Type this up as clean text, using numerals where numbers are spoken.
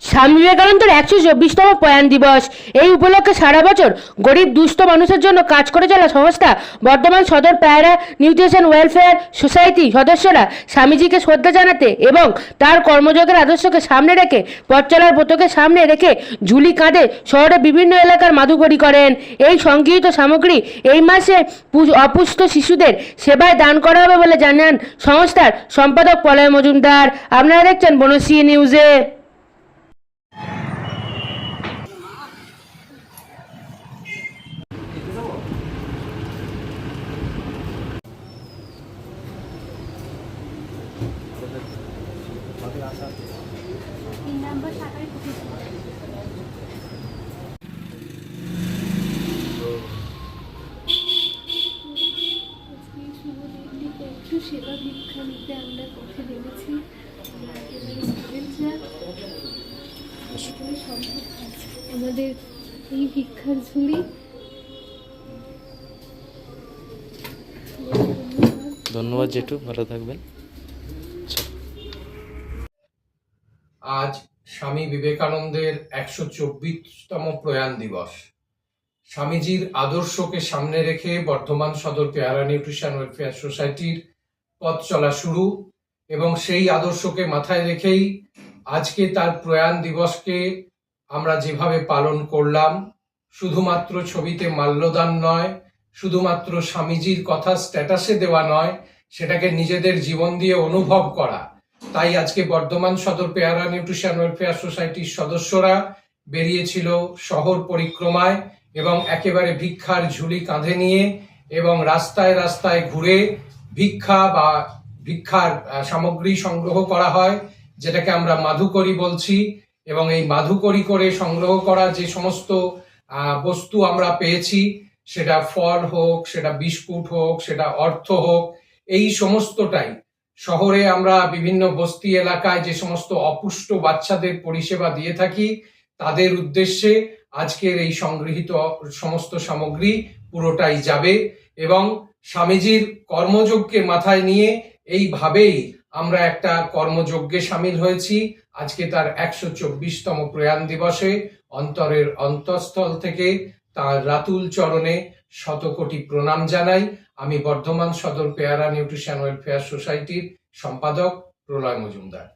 স্বামী বিবেকানন্দের 124তম প্রয়াণ দিবস। এই উপলক্ষে সারা বছর গরিব দুস্থ মানুষের জন্য কাজ করে চলা সংস্থা বর্ধমান সদর প্যারা নিউট্রিশন ওয়েলফেয়ার সোসাইটি সদস্যরা স্বামীজিকে শ্রদ্ধা জানাতে এবং তার কর্মযোগের আদর্শকে সামনে রেখে পথ চলার ব্রতকে সামনে রেখে ঝুলি কাঁধে শহরের বিভিন্ন এলাকার মাদুকরি করেন। এই সংগৃহীত সামগ্রী এই মাসে অপুষ্ট শিশুদের সেবায় দান করা হবে বলে জানান সংস্থার সম্পাদক প্রলয় মজুমদার। আপনারা দেখছেন বনশ্রী নিউজে। সেবা ভিক্ষা নিতে আমরা পথে নেমেছি। আমাদের এই ভিক্ষার ঝুলি। ধন্যবাদ জেঠু, ভালো থাকবেন। আজ স্বামী বিবেকানন্দের 124তম প্রয়াণ দিবস। স্বামীজির আদর্শকে সামনে রেখে বর্ধমান সদর পেয়ারা নিউট্রিশন ওয়েলফেয়ার সোসাইটির পথ চলা শুরু এবং সেই আদর্শকে মাথায় রেখেই আজকে তার প্রয়াণ দিবসকে আমরা যেভাবে পালন করলাম, শুধুমাত্র ছবিতে মাল্যদান নয়, শুধুমাত্র স্বামীজির কথা স্ট্যাটাসে দেওয়া নয়, সেটাকে নিজেদের জীবন দিয়ে অনুভব করা। তাই আজকে বর্ধমান সদর পেয়ারা নিউট্রিশন ওয়েলফেয়ার সোসাইটির সদস্যরা বেরিয়েছিল শহর পরিক্রমায় এবং একেবারে ভিক্ষার ঝুলি কাঁধে নিয়ে এবং রাস্তায় রাস্তায় ঘুরে ভিক্ষার সামগ্রী সংগ্রহ করা হয়, যেটাকে আমরা মাধুকরী বলছি। এবং এই মাধুকরী করে সংগ্রহ করা যে সমস্ত বস্তু আমরা পেয়েছি, সেটা ফল হোক, সেটা বিস্কুট হোক, সেটা অর্থ হোক, এই সমস্তটাই শহরে আমরা বিভিন্ন বস্তি এলাকায় যে সমস্ত অপুষ্ট বাচ্চাদের পরিষেবা দিয়ে থাকি, তাদের উদ্দেশ্যে আজকের এই সংগৃহীত সমস্ত সামগ্রী পুরোটাই যাবে। এবং স্বামীজির কর্মযজ্ঞকে মাথায় নিয়ে এইভাবেই আমরা একটা কর্মযজ্ঞে সামিল হয়েছি। আজকে তার 124তম প্রয়াণ দিবসে অন্তরের অন্তঃস্থল থেকে তার রাতুল চরণে শতকোটি প্রণাম জানাই। আমি বর্ধমান সদর পেয়ারা নিউট্রিশন ওয়েলফেয়ার সোসাইটির সম্পাদক প্রলয় মজুমদার।